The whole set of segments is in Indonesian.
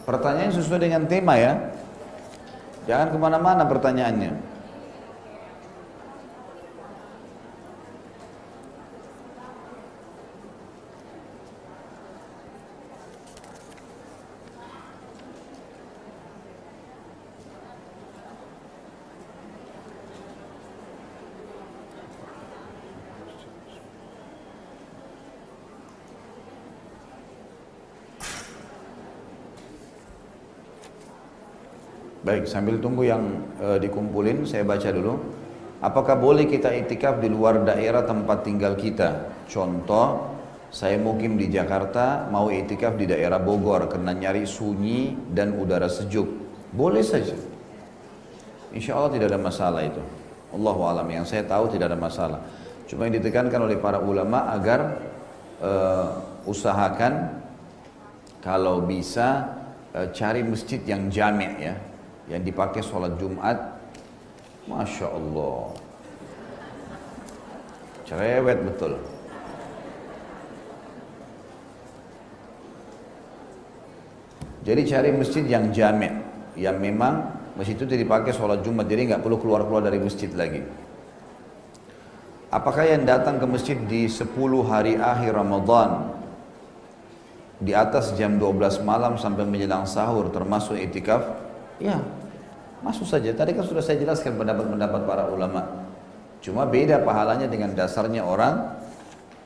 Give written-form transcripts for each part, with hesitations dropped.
Pertanyaan sesuai dengan tema ya. Jangan kemana-mana pertanyaannya. Baik, sambil tunggu yang dikumpulin, saya baca dulu. Apakah boleh kita itikaf di luar daerah tempat tinggal kita? Contoh, saya mukim di Jakarta, mau itikaf di daerah Bogor karena nyari sunyi dan udara sejuk. Boleh saja. Insya Allah tidak ada masalah itu. Allahu alam, yang saya tahu tidak ada masalah. Cuma yang ditekankan oleh para ulama agar usahakan kalau bisa cari masjid yang jami' ya, yang dipakai sholat Jumat. Masya Allah, cerewet betul. Jadi cari masjid yang jami', yang memang masjid itu dipakai sholat Jumat, jadi nggak perlu keluar-keluar dari masjid lagi. Apakah yang datang ke masjid di 10 hari akhir Ramadan di atas jam 12 malam sampai menjelang sahur termasuk itikaf? Ya, masuk saja. Tadi kan sudah saya jelaskan pendapat-pendapat para ulama. Cuma beda pahalanya dengan dasarnya orang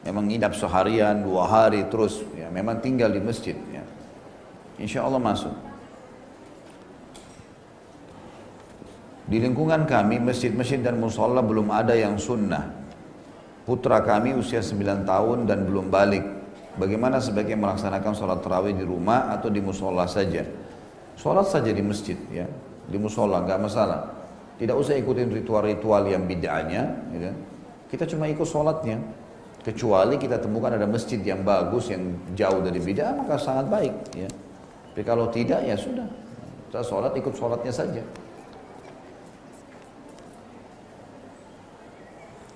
memang nginap seharian, 2 hari terus, ya memang tinggal di masjid. Ya. Insya Allah masuk. Di lingkungan kami, masjid-masjid dan musola belum ada yang sunnah. Putra kami usia 9 tahun dan belum balik. Bagaimana sebaiknya melaksanakan sholat tarawih di rumah atau di musola saja? Sholat saja di masjid, ya, di musola, nggak masalah. Tidak usah ikutin ritual-ritual yang bid'ahnya, ya. Kita cuma ikut sholatnya. Kecuali kita temukan ada masjid yang bagus, yang jauh dari bid'ah, maka sangat baik. Ya. Tapi kalau tidak, ya sudah. Kita sholat, ikut sholatnya saja.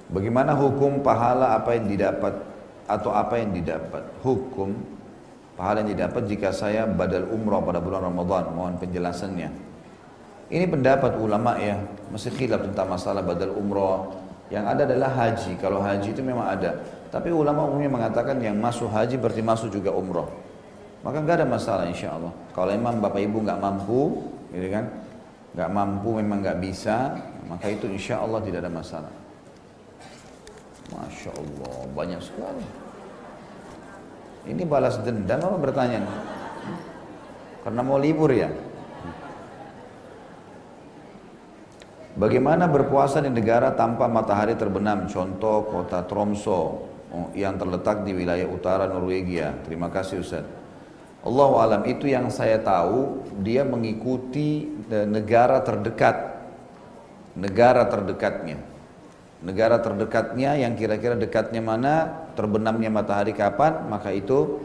Bagaimana hukum pahala apa yang didapat atau apa yang didapat? Hukum pahala yang didapat jika saya badal umrah pada bulan Ramadan. Mohon penjelasannya. Ini pendapat ulama ya, masih khilaf tentang masalah badal umrah. Yang ada adalah haji. Kalau haji itu memang ada. Tapi ulama umumnya mengatakan yang masuk haji berarti masuk juga umrah. Maka nggak ada masalah insya Allah. Kalau memang bapak ibu nggak mampu, gitu kan, nggak mampu memang nggak bisa, maka itu insya Allah tidak ada masalah. Masya Allah, banyak sekali. Ini balas dendam apa bertanya? Karena mau libur ya. Bagaimana berpuasa di negara tanpa matahari terbenam? Contoh kota Tromso yang terletak di wilayah utara Norwegia. Terima kasih Ustaz. Allahu alam, itu yang saya tahu dia mengikuti negara terdekat. Negara terdekatnya. Negara terdekatnya yang kira-kira dekatnya mana, terbenamnya matahari kapan, maka itu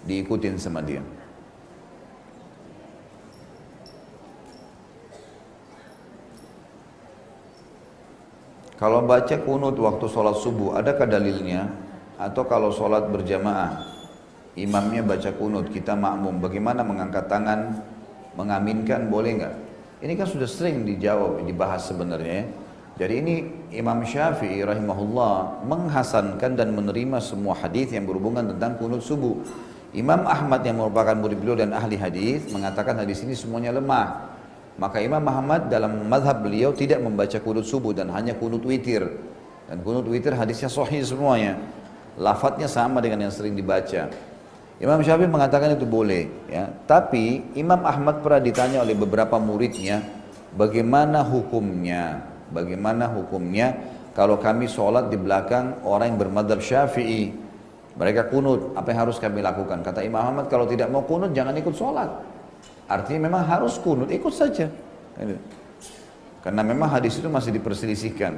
diikutin sama dia. Kalau baca kunut waktu sholat subuh, adakah dalilnya? Atau kalau sholat berjamaah, imamnya baca kunut, kita makmum, bagaimana mengangkat tangan, mengaminkan, boleh nggak? Ini kan sudah sering dijawab, dibahas sebenarnya ya. Jadi ini Imam Syafi'i rahimahullah menghasankan dan menerima semua hadis yang berhubungan tentang kunut subuh. Imam Ahmad yang merupakan murid beliau dan ahli hadis mengatakan hadis ini semuanya lemah. Maka Imam Ahmad dalam mazhab beliau tidak membaca kunut subuh dan hanya kunut witir. Dan kunut witir hadisnya sahih semuanya. Lafadznya sama dengan yang sering dibaca. Imam Syafi'i mengatakan itu boleh. Ya. Tapi Imam Ahmad pernah ditanya oleh beberapa muridnya, bagaimana hukumnya? Bagaimana hukumnya kalau kami sholat di belakang orang yang bermadzhab Syafi'i, mereka kunut, apa yang harus kami lakukan? Kata Imam Ahmad, kalau tidak mau kunut jangan ikut sholat. Artinya memang harus kunut, ikut saja. Karena memang hadis itu masih diperselisihkan.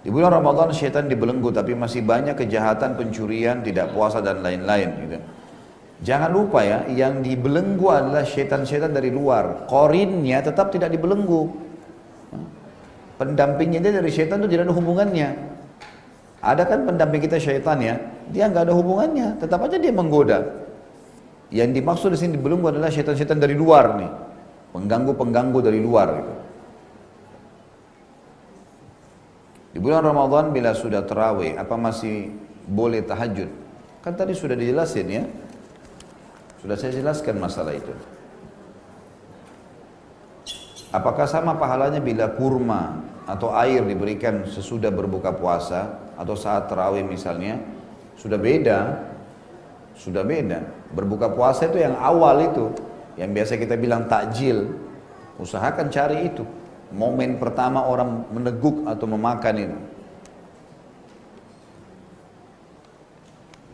Di bulan Ramadan syaitan dibelenggu, tapi masih banyak kejahatan, pencurian, tidak puasa dan lain-lain. Gitu. Jangan lupa ya, yang dibelenggu adalah syaitan-syaitan dari luar. Korinnya tetap tidak dibelenggu. Pendampingnya dia dari syaitan itu tidak ada hubungannya. Ada kan pendamping kita syaitan ya, dia nggak ada hubungannya, tetap aja dia menggoda. Yang dimaksud di sini dibelenggu adalah syaitan-syaitan dari luar nih, pengganggu-pengganggu dari luar gitu. Di bulan Ramadan bila sudah tarawih, apa masih boleh tahajud? Kan tadi sudah dijelasin ya. Sudah saya jelaskan masalah itu. Apakah sama pahalanya bila kurma atau air diberikan sesudah berbuka puasa atau saat tarawih misalnya? Sudah beda. Sudah beda. Berbuka puasa itu yang awal itu, yang biasa kita bilang takjil. Usahakan cari itu. Momen pertama orang meneguk atau memakan itu.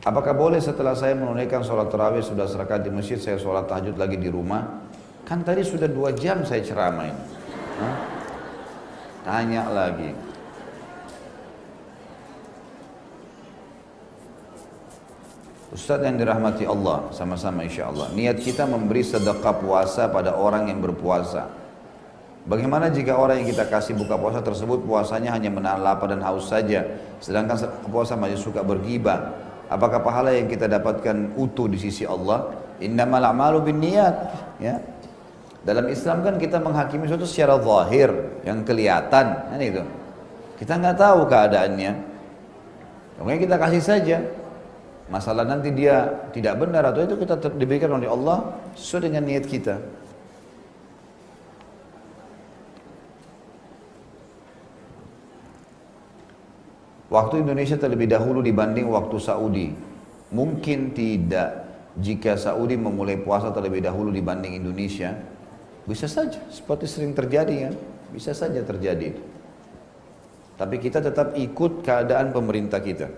Apakah boleh setelah saya menunaikan sholat tarawih sudah rakaat di masjid, saya sholat tahajud lagi di rumah? Kan tadi sudah 2 jam saya ceramain. Hah? Tanya lagi. Ustaz yang dirahmati Allah, sama-sama insya Allah. Niat kita memberi sedekah puasa pada orang yang berpuasa. Bagaimana jika orang yang kita kasih buka puasa tersebut puasanya hanya menahan lapar dan haus saja, sedangkan puasa masih suka bergibah? Apakah pahala yang kita dapatkan utuh di sisi Allah? Innamal a'malu binniyat. Ya. Dalam Islam kan kita menghakimi sesuatu secara zahir, yang kelihatan, kan itu. Kita nggak tahu keadaannya. Kemudian kita kasih saja. Masalah nanti dia tidak benar atau itu kita diberikan oleh Allah sesuai dengan niat kita. Waktu Indonesia terlebih dahulu dibanding waktu Saudi. Mungkin tidak jika Saudi memulai puasa terlebih dahulu dibanding Indonesia. Bisa saja, seperti sering terjadi kan. Bisa saja terjadi. Tapi kita tetap ikut keadaan pemerintah kita.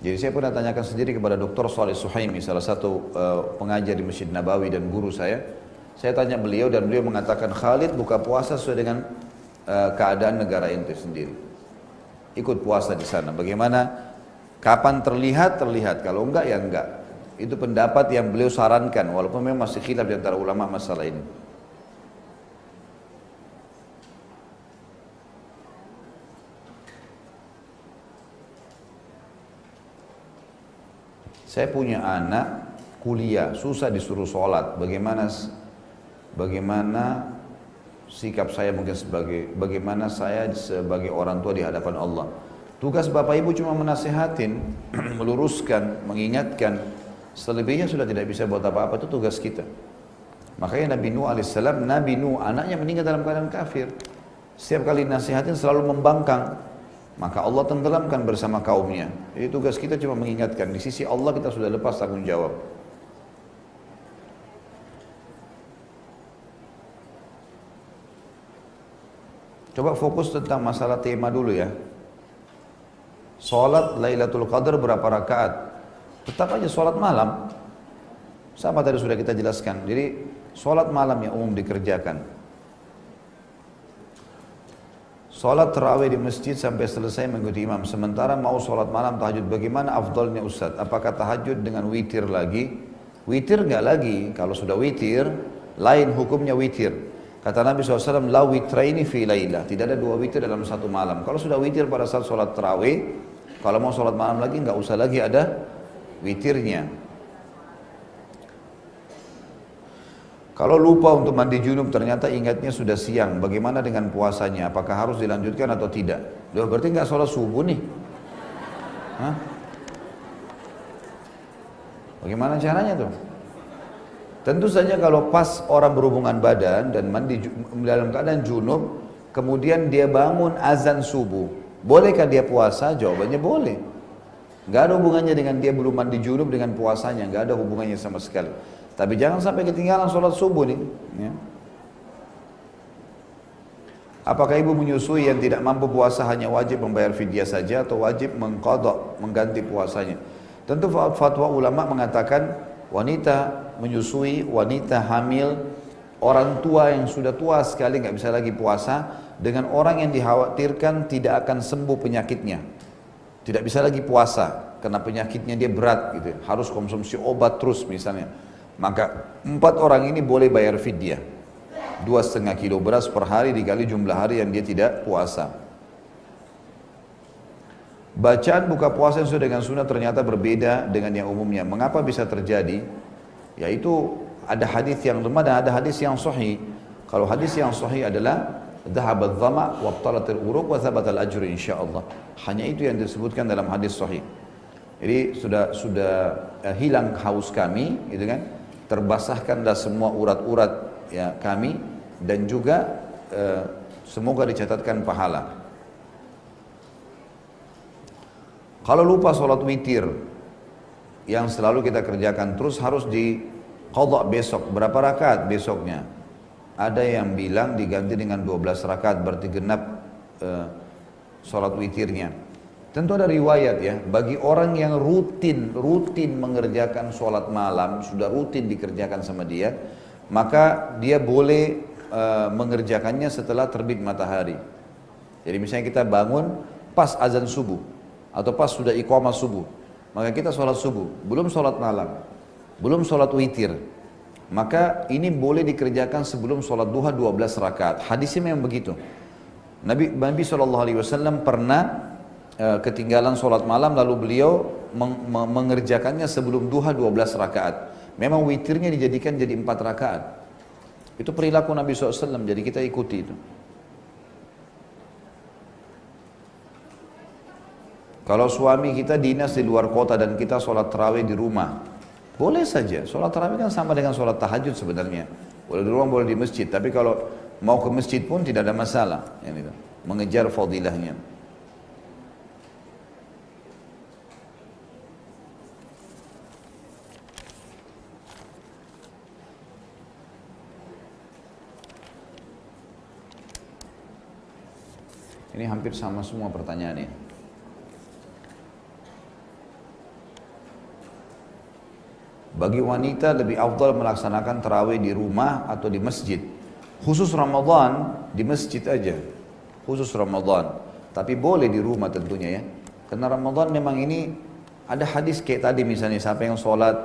Jadi saya pernah tanyakan sendiri kepada Dr. Saleh Suhaimi, salah satu pengajar di Masjid Nabawi dan guru saya. Saya tanya beliau dan beliau mengatakan, Khalid buka puasa sesuai dengan keadaan negara ente sendiri. Ikut puasa di sana. Bagaimana? Kapan terlihat? Terlihat. Kalau enggak, ya enggak. Itu pendapat yang beliau sarankan, walaupun memang masih khilaf di antara ulama masalah ini. Saya punya anak kuliah, susah disuruh sholat. Bagaimana sikap saya mungkin bagaimana saya sebagai orang tua di hadapan Allah. Tugas bapak ibu cuma menasehatin, meluruskan, mengingatkan. Selebihnya sudah tidak bisa buat apa-apa, itu tugas kita. Makanya Nabi Nuh alaihissalam, Nabi Nuh anaknya meninggal dalam keadaan kafir. Setiap kali nasihatin selalu membangkang. Maka Allah tenggelamkan bersama kaumnya. Jadi tugas kita cuma mengingatkan. Di sisi Allah kita sudah lepas tanggung jawab. Coba fokus tentang masalah tema dulu ya. Salat Lailatul Qadar berapa rakaat? Tetap aja salat malam. Sama tadi sudah kita jelaskan. Jadi salat malam yang umum dikerjakan. Salat tarawih di masjid sampai selesai mengikuti imam. Sementara mau salat malam tahajud, bagaimana afdalnya Ustaz? Apakah tahajud dengan witir lagi? Witir enggak lagi. Kalau sudah witir, lain hukumnya witir. Kata Nabi SAW, la witraini fi lailah. Tidak ada 2 witir dalam satu malam. Kalau sudah witir pada saat sholat tarawih, kalau mau sholat malam lagi, nggak usah lagi ada witirnya. Kalau lupa untuk mandi junub, ternyata ingatnya sudah siang. Bagaimana dengan puasanya? Apakah harus dilanjutkan atau tidak? Loh, berarti nggak sholat subuh nih. Hah? Bagaimana caranya tuh? Tentu saja kalau pas orang berhubungan badan dan mandi dalam keadaan junub, kemudian dia bangun azan subuh, bolehkah dia puasa? Jawabannya boleh. Gak ada hubungannya dengan dia belum mandi junub dengan puasanya, gak ada hubungannya sama sekali. Tapi jangan sampai ketinggalan sholat subuh nih. Ya. Apakah ibu menyusui yang tidak mampu puasa hanya wajib membayar fidyah saja atau wajib mengqadha, mengganti puasanya? Tentu fatwa ulama mengatakan wanita menyusui, wanita hamil, orang tua yang sudah tua sekali nggak bisa lagi puasa, dengan orang yang dikhawatirkan tidak akan sembuh penyakitnya, tidak bisa lagi puasa karena penyakitnya dia berat gitu, harus konsumsi obat terus misalnya, maka 4 orang ini boleh bayar fidyah 2,5 kilo beras per hari dikali jumlah hari yang dia tidak puasa. Bacaan buka puasa yang sesuai dengan sunnah ternyata berbeda dengan yang umumnya. Mengapa bisa terjadi? Yaitu ada hadis yang lemah dan ada hadis yang sahih. Kalau hadis yang sahih adalah dhahabat dhama wa btalatil uruq wa thabatal ajru insyaallah. Hanya itu yang disebutkan dalam hadis sahih. Jadi sudah hilang haus kami, gitu kan? Terbasahkanlah semua urat-urat ya kami dan juga semoga dicatatkan pahala. Kalau lupa sholat witir yang selalu kita kerjakan terus harus di qadha besok, berapa rakaat besoknya? Ada yang bilang diganti dengan 12 rakaat berarti genap sholat witirnya. Tentu ada riwayat ya, bagi orang yang rutin mengerjakan sholat malam, sudah rutin dikerjakan sama dia, maka dia boleh mengerjakannya setelah terbit matahari. Jadi misalnya kita bangun pas azan subuh, atau pas sudah iqamah subuh, maka kita sholat subuh, belum sholat malam, belum sholat witir, maka ini boleh dikerjakan sebelum sholat duha 12 rakaat. Hadisnya memang begitu. Nabi SAW pernah ketinggalan sholat malam lalu beliau mengerjakannya sebelum duha 12 rakaat. Memang witirnya dijadikan jadi 4 rakaat. Itu perilaku Nabi SAW, jadi kita ikuti itu. Kalau suami kita dinas di luar kota dan kita sholat tarawih di rumah, boleh saja. Sholat tarawih kan sama dengan sholat tahajud sebenarnya. Boleh di rumah, boleh di masjid. Tapi kalau mau ke masjid pun tidak ada masalah. Mengejar fadilahnya. Ini hampir sama semua pertanyaannya. Bagi wanita lebih afdal melaksanakan tarawih di rumah atau di masjid. Khusus Ramadan di masjid aja. Khusus Ramadan. Tapi boleh di rumah tentunya ya. Karena Ramadan memang ini ada hadis kayak tadi misalnya siapa yang sholat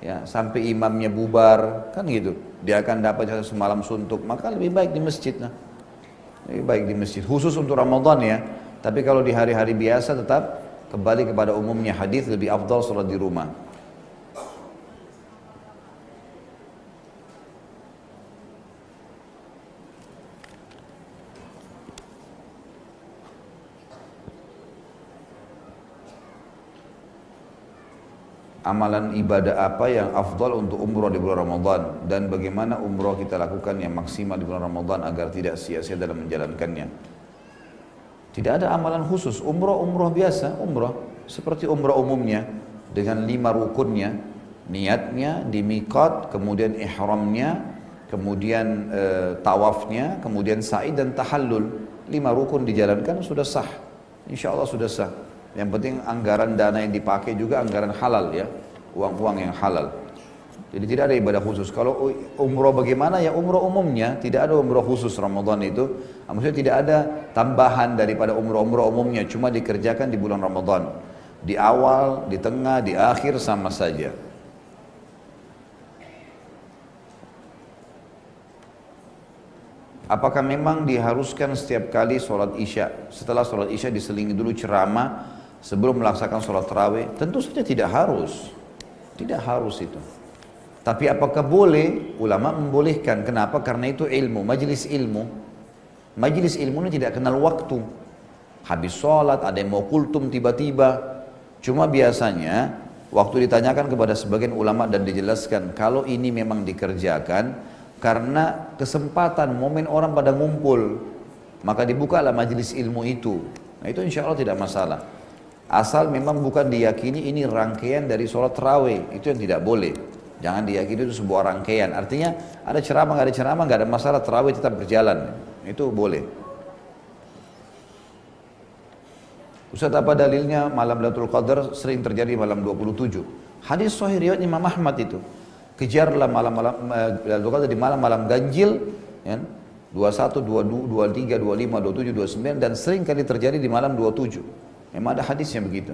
ya sampai imamnya bubar kan gitu. Dia akan dapat jasa semalam suntuk. Maka lebih baik di masjid. Nah. Lebih baik di masjid. Khusus untuk Ramadan ya. Tapi kalau di hari-hari biasa tetap kembali kepada umumnya hadis lebih afdal sholat di rumah. Amalan ibadah apa yang afdal untuk umrah di bulan Ramadan dan bagaimana umrah kita lakukan yang maksimal di bulan Ramadan agar tidak sia-sia dalam menjalankannya. Tidak ada amalan khusus, umrah biasa, umrah seperti umrah umumnya dengan 5 rukunnya, niatnya di miqat, kemudian ihramnya, kemudian tawafnya, kemudian sa'i dan tahallul. 5 rukun dijalankan sudah sah, insya Allah sudah sah. Yang penting anggaran dana yang dipakai juga anggaran halal ya, uang-uang yang halal. Jadi tidak ada ibadah khusus. Kalau umroh bagaimana ya umroh umumnya, tidak ada umroh khusus Ramadan itu. Maksudnya tidak ada tambahan daripada umroh-umroh umumnya, cuma dikerjakan di bulan Ramadan. Di awal, di tengah, di akhir sama saja. Apakah memang diharuskan setiap kali sholat isya, setelah sholat isya diselingi dulu ceramah sebelum melaksanakan sholat tarawih? Tentu saja tidak harus. Tidak harus itu. Tapi apakah boleh? Ulama membolehkan. Kenapa? Karena itu ilmu, majelis ilmu. Majelis ilmu ini tidak kenal waktu. Habis sholat, ada yang mau kultum tiba-tiba. Cuma biasanya, waktu ditanyakan kepada sebagian ulama dan dijelaskan, kalau ini memang dikerjakan, karena kesempatan, momen orang pada ngumpul, maka dibukalah majelis ilmu itu. Nah itu insya Allah tidak masalah. Asal memang bukan diyakini ini rangkaian dari sholat tarawih, itu yang tidak boleh. Jangan diyakini itu sebuah rangkaian. Artinya ada ceramah, nggak ada ceramah, nggak ada masalah, tarawih tetap berjalan. Itu boleh. Ustaz, apa dalilnya malam Lailatul Qadar sering terjadi malam 27? Hadis sahih riwayat Imam Ahmad itu. Kejarlah malam-malam Lailatul Qadar di malam-malam ganjil, ya, 21, 22, 23, 25, 27, 29 dan sering kali terjadi di malam 27. Memang ada hadisnya begitu.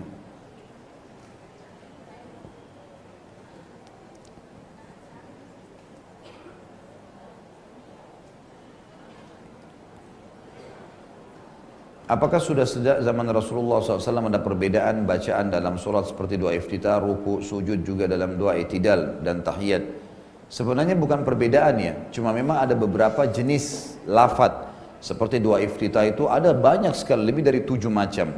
Apakah sudah sejak zaman Rasulullah SAW ada perbedaan bacaan dalam sholat seperti doa iftitah, ruku, sujud juga dalam doa i'tidal dan tahiyat? Sebenarnya bukan perbedaan ya, cuma memang ada beberapa jenis lafadz. Seperti doa iftitah itu ada banyak sekali, lebih dari 7 macam.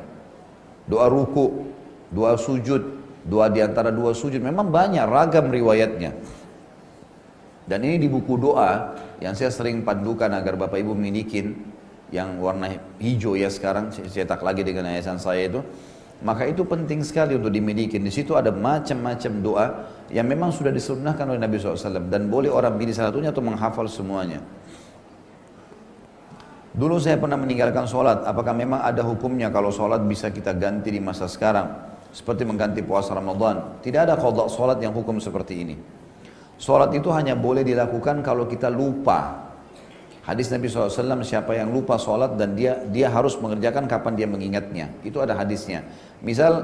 Doa ruku, doa sujud, doa di antara dua sujud, memang banyak ragam riwayatnya. Dan ini di buku doa yang saya sering pandukan agar Bapak Ibu milikin, yang warna hijau ya sekarang, saya cetak lagi dengan yayasan saya itu. Maka itu penting sekali untuk dimiliki. Di situ ada macam-macam doa yang memang sudah disunnahkan oleh Nabi SAW. Dan boleh orang pilih salah satunya atau menghafal semuanya. Dulu saya pernah meninggalkan sholat. Apakah memang ada hukumnya kalau sholat bisa kita ganti di masa sekarang? Seperti mengganti puasa Ramadan. Tidak ada qada sholat yang hukum seperti ini. Sholat itu hanya boleh dilakukan kalau kita lupa. Hadis Nabi SAW, siapa yang lupa sholat dan dia harus mengerjakan kapan dia mengingatnya. Itu ada hadisnya. Misal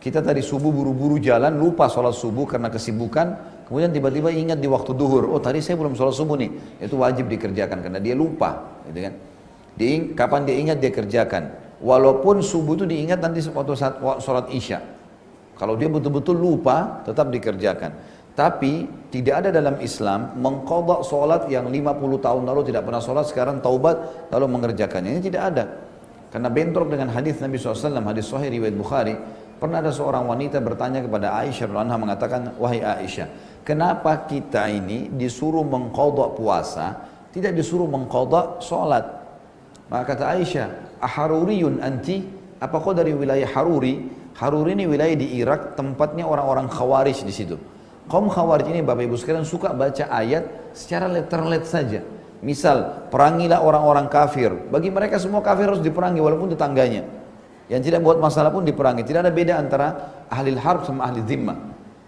kita tadi subuh buru-buru jalan, lupa sholat subuh karena kesibukan, kemudian tiba-tiba ingat di waktu duhur, oh tadi saya belum sholat subuh nih. Itu wajib dikerjakan karena dia lupa. Gitu kan? Kapan dia ingat dia kerjakan. Walaupun subuh itu diingat nanti waktu saat sholat isya. Kalau dia betul-betul lupa, tetap dikerjakan. Tapi tidak ada dalam Islam mengqadha solat yang 50 tahun lalu tidak pernah solat, sekarang taubat lalu mengerjakannya. Ini tidak ada. Karena bentrok dengan hadis Nabi SAW, hadis Sahih riwayat Bukhari. Pernah ada seorang wanita bertanya kepada Aisyah radhiyallahu anha, mengatakan, wahai Aisyah, kenapa kita ini disuruh mengqadha puasa, tidak disuruh mengqadha solat? Maka kata Aisyah, aharuriyun anti? Apa kau dari wilayah Haruri? Haruri ini wilayah di Irak, tempatnya orang-orang Khawarij di situ. Kaum Khawarij ini Bapak Ibu sekalian suka baca ayat secara letterlet saja. Misal, perangilah orang-orang kafir. Bagi mereka semua kafir harus diperangi walaupun tetangganya. Yang tidak buat masalah pun diperangi. Tidak ada beda antara ahli harb sama ahli zimmah.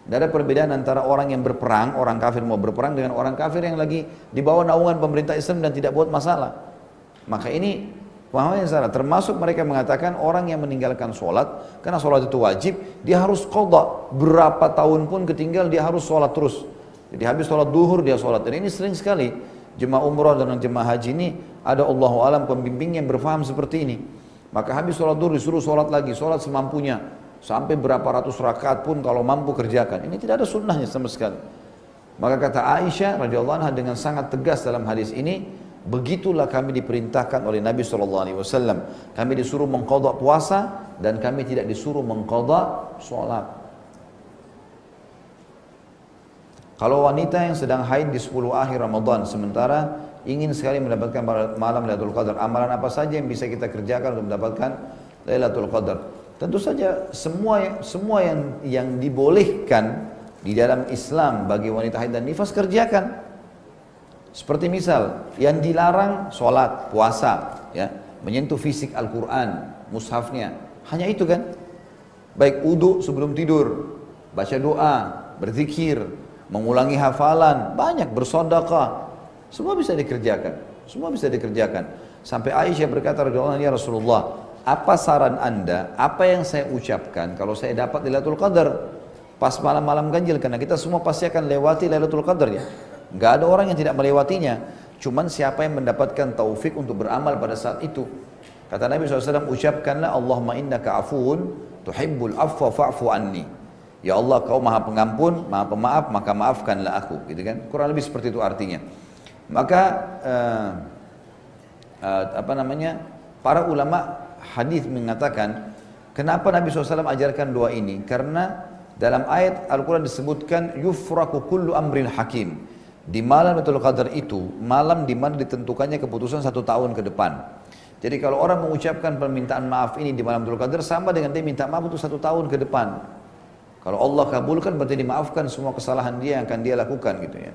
Tidak ada perbedaan antara orang yang berperang, orang kafir mau berperang dengan orang kafir yang lagi di bawah naungan pemerintah Islam dan tidak buat masalah. Maka ini pemahaman yang salah. Termasuk mereka mengatakan orang yang meninggalkan sholat, karena sholat itu wajib, dia harus qadha. Berapa tahun pun ketinggal dia harus sholat terus. Jadi habis sholat duhur dia sholat. Dan ini sering sekali jemaah umrah dan jemaah haji ini ada Allahu alam pembimbing yang berfaham seperti ini. Maka habis sholat duhur disuruh sholat lagi, sholat semampunya. Sampai berapa ratus rakaat pun kalau mampu kerjakan. Ini tidak ada sunnahnya sama sekali. Maka kata Aisyah radhiyallahu anha dengan sangat tegas dalam hadis ini, begitulah kami diperintahkan oleh Nabi SAW. Kami disuruh mengqadha puasa dan kami tidak disuruh mengqadha sholat. Kalau wanita yang sedang haid di 10 akhir Ramadan sementara ingin sekali mendapatkan malam Lailatul Qadar, amalan apa saja yang bisa kita kerjakan untuk mendapatkan Lailatul Qadar? Tentu saja semua yang dibolehkan di dalam Islam bagi wanita haid dan nifas kerjakan. Seperti misal yang dilarang sholat, puasa, ya, menyentuh fisik Al-Quran, mushafnya, hanya itu kan. Baik wudu sebelum tidur, baca doa, berzikir, mengulangi hafalan, banyak bersedekah, semua bisa dikerjakan, semua bisa dikerjakan. Sampai Aisyah berkata radhiyallahu anha, ya Rasulullah, apa saran anda, apa yang saya ucapkan kalau saya dapat Lailatul Qadar pas malam-malam ganjil, karena kita semua pasti akan lewati Lailatul Qadar ya. Gak ada orang yang tidak melewatinya. Cuman siapa yang mendapatkan taufik untuk beramal pada saat itu. Kata Nabi SAW, ucapkanlah Allahumma innaka afuun tuhibbul afwa fa'fu anni. Ya Allah, kau maha pengampun, maha pemaaf, maka maafkanlah aku. Gitu kan? Kurang lebih seperti itu artinya. Maka para ulama hadis mengatakan, kenapa Nabi SAW ajarkan doa ini? Karena dalam ayat Al-Quran disebutkan yufraku kullu amrin hakim. Di malam Lailatul Qadar itu, malam di mana ditentukannya keputusan 1 tahun ke depan. Jadi kalau orang mengucapkan permintaan maaf ini di malam Lailatul Qadar, sama dengan dia minta maaf untuk 1 tahun ke depan. Kalau Allah kabulkan berarti dimaafkan semua kesalahan dia yang akan dia lakukan gitu ya.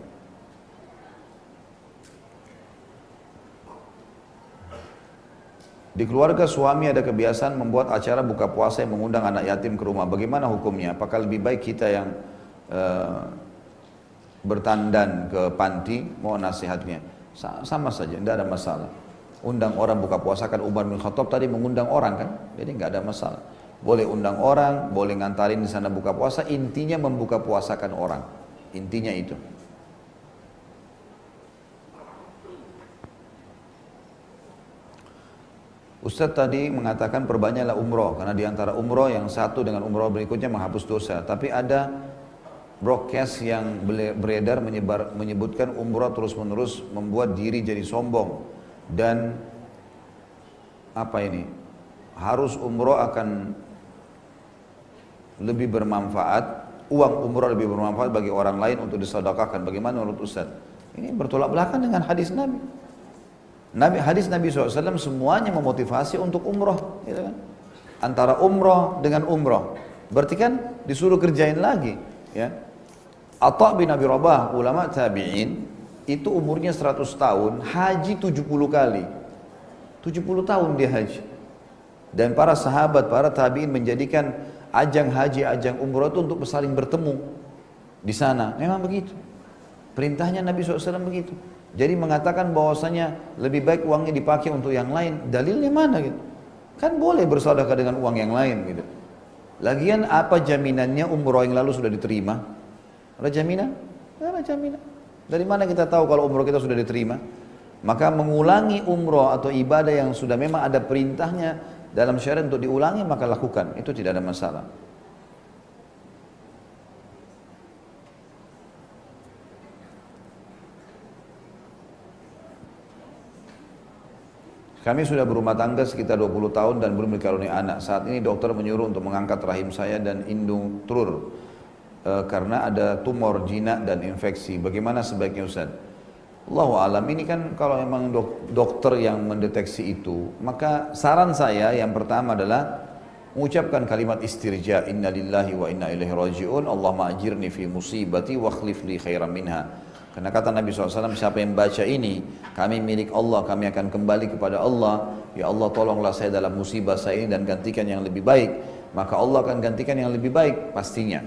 Di keluarga suami ada kebiasaan membuat acara buka puasa yang mengundang anak yatim ke rumah. Bagaimana hukumnya? Apakah lebih baik kita yang bertandan ke panti, mohon nasihatnya. Sama saja, tidak ada masalah. Undang orang buka puasa, kan Umar bin Khattab tadi mengundang orang kan, jadi nggak ada masalah. Boleh undang orang, boleh ngantarin di sana buka puasa, intinya membuka puasakan orang. Intinya itu. Ustadz tadi mengatakan perbanyaklah umroh, karena di antara umroh yang satu dengan umroh berikutnya menghapus dosa. Tapi ada broadcast yang beredar menyebutkan umroh terus-menerus membuat diri jadi sombong. Dan apa ini? Harus umroh akan lebih bermanfaat, uang umroh lebih bermanfaat bagi orang lain untuk disedekahkan. Bagaimana menurut Ustadz? Ini bertolak belakang dengan hadis Nabi. Hadis Nabi SAW semuanya memotivasi untuk umroh, gitu kan? Antara umroh dengan umroh, berarti kan disuruh kerjain lagi, ya. Atha bin Abi Rabah, ulama tabi'in, itu umurnya 100 tahun, haji 70 kali, 70 tahun dia haji. Dan para sahabat, para tabi'in menjadikan ajang haji, ajang umroh itu untuk saling bertemu di sana. Memang begitu, perintahnya Nabi SAW begitu. Jadi mengatakan bahwasanya lebih baik uangnya dipakai untuk yang lain, dalilnya mana gitu? Kan boleh bersedekah dengan uang yang lain gitu. Lagian apa jaminannya umroh yang lalu sudah diterima? Ada jaminan? Tidak ada jaminan. Dari mana kita tahu kalau umroh kita sudah diterima? Maka mengulangi umroh atau ibadah yang sudah memang ada perintahnya dalam syariat untuk diulangi, maka lakukan. Itu tidak ada masalah. Kami sudah berumah tangga sekitar 20 tahun dan belum dikaruniai anak. Saat ini dokter menyuruh untuk mengangkat rahim saya dan indung telur karena ada tumor jinak dan infeksi. Bagaimana sebaiknya Ustaz? Allahu alam, ini kan kalau memang dokter yang mendeteksi itu, maka saran saya yang pertama adalah mengucapkan kalimat istirja, inna lillahi wa inna ilaihi raji'un, Allahumma ajirni fi musibati wa akhlif li khairan minha. Karena kata Nabi SAW, siapa yang baca ini, kami milik Allah, kami akan kembali kepada Allah. Ya Allah, tolonglah saya dalam musibah saya ini dan gantikan yang lebih baik. Maka Allah akan gantikan yang lebih baik, pastinya.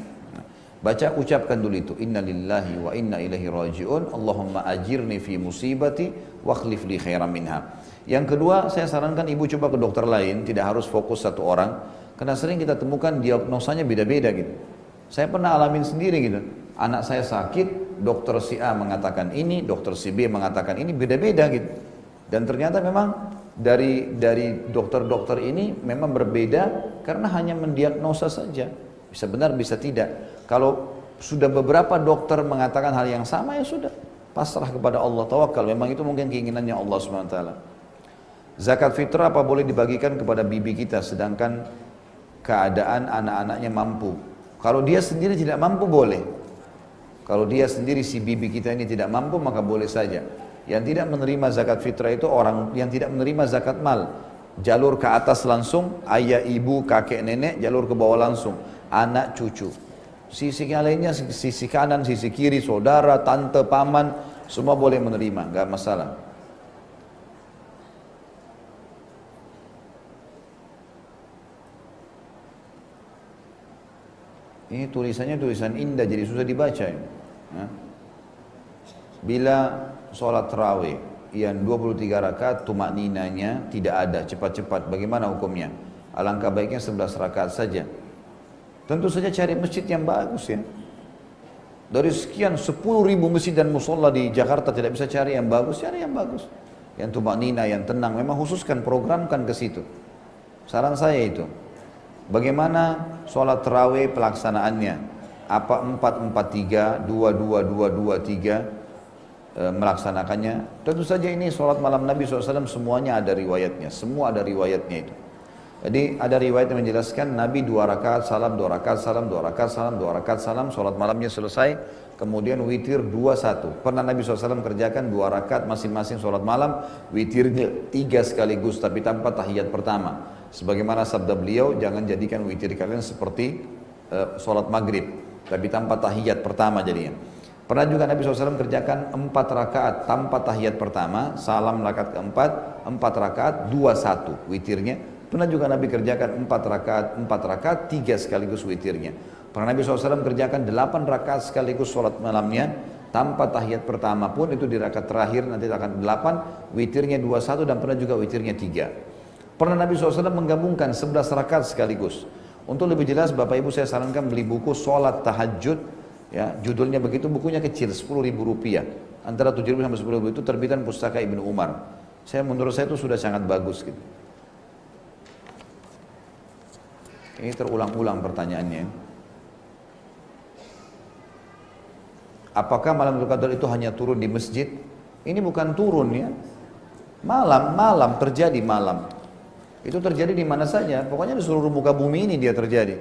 Baca, ucapkan dulu itu. Inna lillahi wa inna ilaihi raji'un. Allahumma ajirni fi musibati wa akhlif li khairan minha. Yang kedua, saya sarankan ibu coba ke dokter lain, tidak harus fokus satu orang. Karena sering kita temukan diagnosanya beda-beda gitu. Saya pernah alamin sendiri gitu. Anak saya sakit, dokter si A mengatakan ini, dokter si B mengatakan ini, beda-beda gitu. Dan ternyata memang dari dokter-dokter ini memang berbeda karena hanya mendiagnosa saja. Bisa benar, bisa tidak. Kalau sudah beberapa dokter mengatakan hal yang sama, ya sudah. Pasrah kepada Allah, tawakal. Memang itu mungkin keinginannya Allah SWT. Zakat fitrah apa boleh dibagikan kepada bibi kita sedangkan keadaan anak-anaknya mampu? Kalau dia sendiri tidak mampu, boleh. Kalau dia sendiri si bibi kita ini tidak mampu, maka boleh saja. Yang tidak menerima zakat fitrah itu orang yang tidak menerima zakat mal. Jalur ke atas langsung, ayah, ibu, kakek, nenek, jalur ke bawah langsung, anak, cucu. Sisi lainnya, sisi kanan, sisi kiri, saudara, tante, paman, semua boleh menerima, gak masalah. Ini tulisannya tulisan indah, jadi susah dibaca ya. Bila sholat tarawih yang 23 rakaat tumak ninanya tidak ada, cepat-cepat, bagaimana hukumnya? Alangkah baiknya 11 rakaat saja. Tentu saja cari masjid yang bagus ya. Dari sekian 10.000 masjid dan musola di Jakarta tidak bisa cari yang bagus, cari yang bagus. Yang tumak nina, yang tenang, memang khususkan, programkan ke situ. Saran saya itu. Bagaimana sholat tarawih pelaksanaannya? Apa 4-4-3, 2-2-2-2-3 melaksanakannya? Tentu saja ini sholat malam Nabi SAW semuanya ada riwayatnya. Semua ada riwayatnya itu. Jadi ada riwayat yang menjelaskan Nabi 2 rakaat salam, 2 rakaat salam, 2 rakaat salam, 2 rakaat salam, sholat malamnya selesai, kemudian witir 2-1. Pernah Nabi SAW kerjakan 2 rakaat masing-masing sholat malam, witirnya 3 sekaligus tapi tanpa tahiyat pertama. Sebagaimana sabda beliau, jangan jadikan witir kalian seperti sholat maghrib, tapi tanpa tahiyat pertama jadinya. Pernah juga Nabi SAW kerjakan 4 rakaat tanpa tahiyat pertama, salam rakaat keempat, 4 rakaat, 2-1 witirnya. Pernah juga Nabi kerjakan 4 rakaat, 3 sekaligus witirnya. Pernah Nabi SAW kerjakan 8 rakaat sekaligus sholat malamnya, tanpa tahiyat pertama pun, itu di rakaat terakhir nanti akan 8, witirnya 2-1 dan pernah juga witirnya 3. Pernah Nabi SAW menggabungkan 11 rakaat sekaligus. Untuk lebih jelas Bapak Ibu saya sarankan beli buku Sholat Tahajud. Ya, judulnya begitu, bukunya kecil, Rp10.000. Antara Rp7.000 sampai Rp10.000 itu terbitan Pustaka Ibnu Umar. Menurut saya itu sudah sangat bagus gitu. Ini terulang-ulang pertanyaannya. Apakah malam Lailatul Qadar itu hanya turun di masjid? Ini bukan turun ya. Malam terjadi malam. Itu terjadi di mana saja. Pokoknya di seluruh muka bumi ini dia terjadi.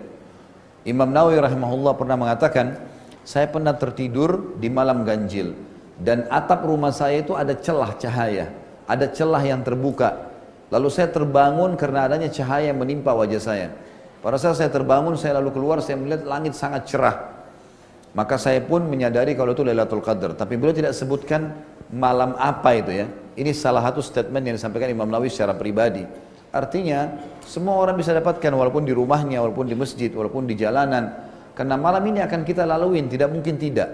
Imam Nawawi rahimahullah pernah mengatakan, saya pernah tertidur di malam ganjil dan atap rumah saya itu ada celah cahaya, ada celah yang terbuka. Lalu saya terbangun karena adanya cahaya yang menimpa wajah saya. Pada saat saya terbangun, saya lalu keluar, saya melihat langit sangat cerah. Maka saya pun menyadari kalau itu Lailatul Qadar. Tapi beliau tidak sebutkan malam apa itu ya. Ini salah satu statement yang disampaikan Imam Nawawi secara pribadi. Artinya semua orang bisa dapatkan walaupun di rumahnya, walaupun di masjid, walaupun di jalanan. Karena malam ini akan kita laluin, tidak mungkin tidak.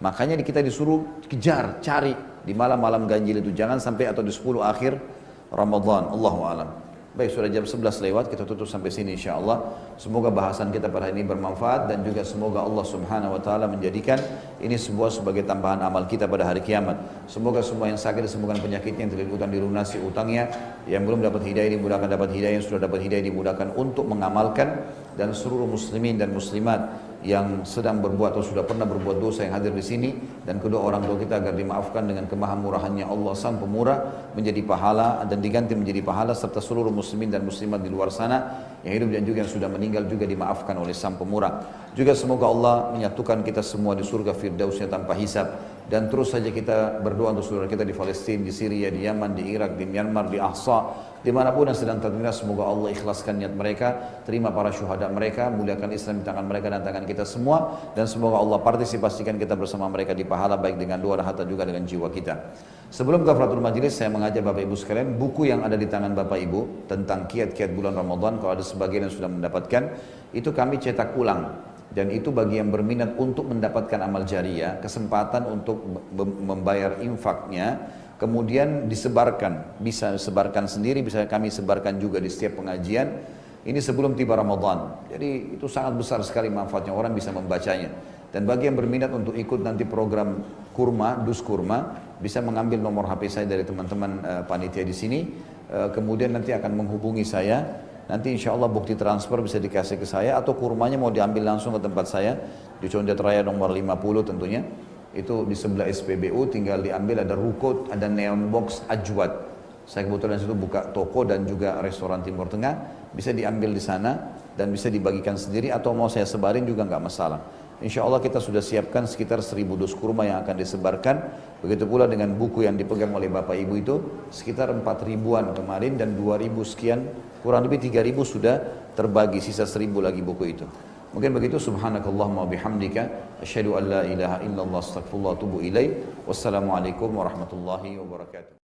Makanya kita disuruh kejar, cari di malam-malam ganjil itu. Jangan sampai atau di 10 akhir Ramadan. Allahu a'lam. Baik, sudah jam 11 lewat, kita tutup sampai sini insyaAllah. Semoga bahasan kita pada hari ini bermanfaat dan juga semoga Allah subhanahu wa ta'ala menjadikan ini sebagai tambahan amal kita pada hari kiamat. Semoga semua yang sakit disembuhkan penyakitnya, yang terlilit utang dilunasi utangnya, yang belum dapat hidayah dimudahkan dapat hidayah, yang sudah dapat hidayah dimudahkan untuk mengamalkan, dan seluruh muslimin dan muslimat yang sedang berbuat atau sudah pernah berbuat dosa yang hadir di sini, dan kedua orang tua kita agar dimaafkan dengan kemahamurahannya Allah sang pemurah, menjadi pahala dan diganti menjadi pahala, serta seluruh muslimin dan muslimat di luar sana yang hidup dan juga yang sudah meninggal juga dimaafkan oleh sang pemurah. Juga semoga Allah menyatukan kita semua di surga firdausnya tanpa hisab, dan terus saja kita berdoa untuk saudara kita di Palestina, di Syria, di Yaman, di Irak, di Myanmar, di Ahsa, dimanapun yang sedang tertindas. Semoga Allah ikhlaskan niat mereka, terima para syuhada mereka, muliakan Islam di tangan mereka dan tangan kita semua, dan semoga Allah partisipasikan kita bersama mereka di pahala, baik dengan doa dan harta juga dengan jiwa kita. Sebelum kafaratul majlis, saya mengajak Bapak Ibu sekalian, buku yang ada di tangan Bapak Ibu tentang kiat-kiat bulan Ramadan, kalau ada sebagian yang sudah mendapatkan, itu kami cetak ulang. Dan itu bagi yang berminat untuk mendapatkan amal jariah, kesempatan untuk membayar infaknya, kemudian disebarkan, bisa sebarkan sendiri, bisa kami sebarkan juga di setiap pengajian. Ini sebelum tiba Ramadan, jadi itu sangat besar sekali manfaatnya, orang bisa membacanya. Dan bagi yang berminat untuk ikut nanti program kurma, dus kurma, bisa mengambil nomor HP saya dari teman-teman panitia di sini, kemudian nanti akan menghubungi saya. Nanti insya Allah bukti transfer bisa dikasih ke saya, atau kurmanya mau diambil langsung ke tempat saya di Condet Raya nomor 50 tentunya. Itu di sebelah SPBU, tinggal diambil, ada ruko, ada neon box Ajwad. Saya kebetulan situ buka toko dan juga restoran Timur Tengah, bisa diambil di sana dan bisa dibagikan sendiri, atau mau saya sebarin juga nggak masalah. Insya Allah kita sudah siapkan sekitar 1000 dus kurma yang akan disebarkan. Begitu pula dengan buku yang dipegang oleh Bapak Ibu itu sekitar 4.000-an kemarin, dan 2.000 sekian, kurang lebih 3.000 sudah terbagi, sisa 1.000 lagi buku itu. Mungkin begitu. Subhanakallahumma bihamdika asyhadu an la ilaha illallah astaghfirullah wa atubu ilaih. Wassalamualaikum warahmatullahi wabarakatuh.